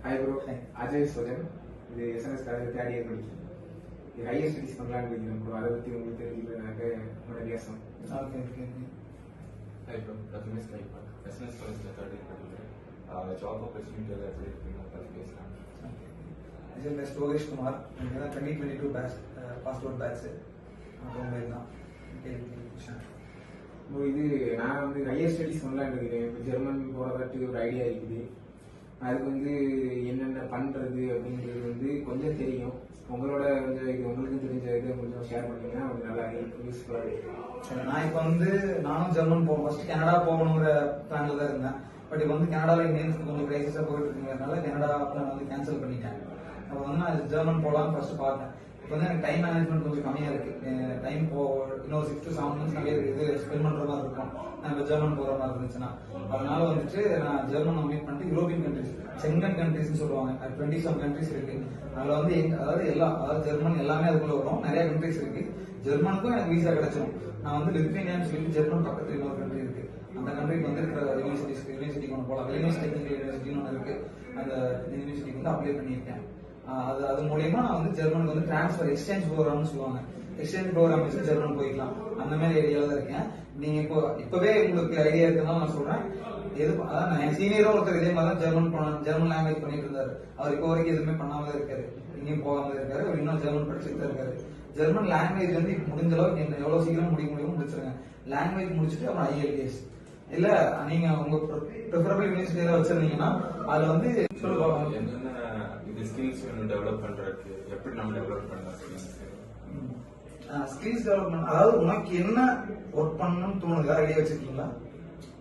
Hi bro, Ajay Sojan. இது SNS college third year படிக்கிறேன். இது ஹையர் ஸ்டடிஸ் பண்ணலான்னு படிக்கிறேன் ப்ரோ. அதை பற்றி உங்களுக்கு தெரிஞ்சுக்கிறதுனாக்க உங்களோட வியாசம். Okay okay hi bro, Ratnesh கைப்பாக். எஸ்என்எஸ் காலேஜில் தேர்ட் இயர் படிக்கிறேன். ஜாப் ஆப்பர்ச்சுனிட்டி எல்லாம் எப்படி இருக்குன்னு அதை பேசலாம். இதில் பெஸ்ட் யோகேஷ் குமார். நீங்கள் தான் 2022 batch passed out batch Mumbai தான். ப்ரோ, இது நான் வந்து ஹையர் ஸ்டடிஸ் பண்ணலான்னு இருக்கிறேன். இப்போ ஜெர்மன் போகிறதாட்டு ஒரு ஐடியா இருக்குது. அதுக்கு வந்து என்னென்ன பண்ணுறது அப்படின்றது வந்து கொஞ்சம் தெரியும். உங்களோட கொஞ்சம் இது உங்களுக்கும் தெரிஞ்ச இது கொஞ்சம் ஷேர் பண்ணிங்கன்னா கொஞ்சம் நல்லா யூஸ்ஃபுல்லாக இருக்கும். நான் இப்போ வந்து நானும் ஜெர்மன் போகணும், ஃபர்ஸ்ட் கனடா போகணுங்கிற பிளான்ல தான் இருந்தேன். பட் இப்போ வந்து கனடாவில் இந்தியன்ஸ் கொஞ்சம் கிரைசிஸாக போயிட்டு இருக்கிறதுனால கனடா பிளான் வந்து கேன்சல் பண்ணிட்டேன். அப்போ வந்து நான் ஜெர்மன் போகலான்னு ஃபர்ஸ்ட் பார்த்தேன். இப்போ வந்து எனக்கு டைம் மேனேஜ்மெண்ட் கொஞ்சம் கம்மியாக இருக்கு. டைம் இன்னொரு 6 to 7 months நிறைய இது ஸ்பெண்ட் பண்ற மாதிரி இருக்கும். நான் இப்போ ஜெர்மன் போகிற மாதிரி இருந்துச்சுன்னா அதனால வந்துட்டு நான் ஜெர்மன் மீட் பண்ணிட்டு யூரோப்பியன் கண்ட்ரிஸ், செங்கன் கண்ட்ரிஸ்ன்னு சொல்லுவாங்க, 27 கண்ட்ரிஸ் இருக்கு. அதில் வந்து அதாவது ஜெர்மன் எல்லாமே அதுக்குள்ள வரும். நிறைய கண்ட்ரிஸ் இருக்கு. ஜெர்மனுக்கும் எனக்கு வீசா கிடைச்சிடும். நான் வந்து லித்வேனியான்னு சொல்லிட்டு ஜெர்மன் பக்கத்தில் இன்னொரு கண்ட்ரி இருக்கு. அந்த கண்ட்ரிக்கு வந்து இருக்கிற யூனிவர்சிட்டிக்கு ஒன்று போகலாம். வில்னியஸ் டெக்னிக்கல் யூனிவர்சிட்டின்னு ஒன்று இருக்கு. அந்த யூனிவர்சிட்டிக்கு வந்து அப்ளை பண்ணியிருக்கேன். அது மூலியமா நான் வந்து ஜெர்மனுக்கு வந்து டிரான்ஸ்ஃபர் எக்ஸ்சேஞ்ச் ப்ரோக்ராம்னு சொல்லுவாங்க. எக்ஸ்சேஞ்ச் ப்ரோக்ராம் வச்சு ஜெர்மன் போய்க்கலாம். அந்த மாதிரி ஐடியாவில் தான் இருக்கேன். நீங்க இப்பவே உங்களுக்கு ஐடியா இருக்குன்னா நான் சொல்றேன். அதான் என் சீனியரும் ஒருத்தர் இதே மாதிரி தான் ஜெர்மன் லாங்குவேஜ் பண்ணிட்டு இருந்தாரு. அவர் இப்போ வரைக்கும் எதுவுமே பண்ணாம தான் இருக்காரு, எங்கேயும் போகாம இருக்காரு. அவர் இன்னும் ஜெர்மன் படிச்சுட்டு தான் இருக்காரு. ஜெர்மன் லாங்குவேஜ் வந்து முடிஞ்ச அளவுக்கு எவ்வளவு சீக்கிரம் முடியுமோ முடிச்சிருங்க. லாங்குவேஜ் முடிச்சுட்டு அப்புறம் IELTS இல்ல நீங்க உங்க ப்ரிஃபரபிள் யூனிவர்சிட்டியில வச்சிருந்தீங்கன்னா அதுல வந்து என்னென்ன இது ஸ்கில்ஸ் டெவலப் பண்றதுக்கு எப்படி நம்ம டெவலப் பண்ணலாம் ஸ்கில்ஸ் டெவலப்மெண்ட். அதாவது உனக்கு என்ன ஒர்க் பண்ணணும்னு தோணுதா ஐடியா வச்சிருக்கீங்களா?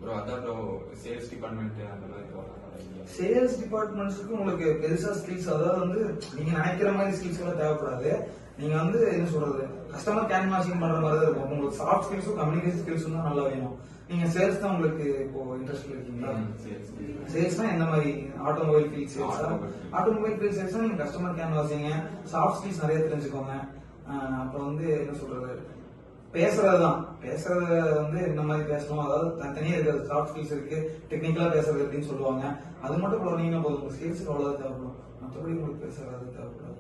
ப்ரோ அதான் ப்ரோ, சேல்ஸ் டிபார்ட்மெண்ட் அந்த மாதிரி சேல்ஸ் டிபார்ட்மெண்ட்ஸ்க்கு உங்களுக்கு பெருசா ஸ்கில்ஸ், அதாவது வந்து நீங்க நினைக்கிற மாதிரி ஸ்கில்ஸ் எல்லாம் தேவைப்படாது. நீங்க வந்து என்ன சொல்றது, கஸ்டமர் கேன்வாசிங் பண்ற மாதிரி தான் இருக்கும். உங்களுக்கு சாஃப்ட் ஸ்கில்ஸும் கம்யூனிகேஷன் ஸ்கில்ஸும் தான் நல்லா வேணும். நீங்க சேல்ஸ் தான் உங்களுக்கு இப்போ இன்ட்ரெஸ்ட் இருக்கீங்களா? சேல்ஸ்னா எந்த மாதிரி? ஆட்டோமொபைல் ஃபீல்ட் சேல்ஸா? ஆட்டோமொபைல் ஃபீல்ட் சேல்ஸ்னா நீங்க கஸ்டமர் கேன்வாசிங்க, சாஃப்ட் ஸ்கில்ஸ் நிறைய தெரிஞ்சுக்கோங்க. அப்புறம் வந்து என்ன சொல்றது, பேசுறதுதான். பேசுறது வந்து இந்த மாதிரி பேசணும். அதாவது தனித்தனியா இருக்காது. சாஃப்ட் ஸ்கில்ஸ் இருக்கு, டெக்னிக்கலா பேசுறது அப்படின்னு சொல்லுவாங்க. அது மட்டும் போனீங்கன்னா போதும். உங்க ஸ்கில்ஸ் அவ்வளவுதான் தேவைப்படும். மற்றபடி உங்களுக்கு பேசுறது தேவைப்படாது.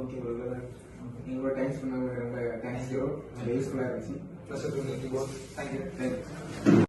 ஓகே ப்ரோ, நீங்களோட டைம் ஸ்பெண்ட் பண்ண ரொம்ப தேங்க்ஸ் ப்ரோ. யூஸ்ஃபுல்லாக இருந்துச்சு. Pleasure to meet you both. Thank you. Thank you.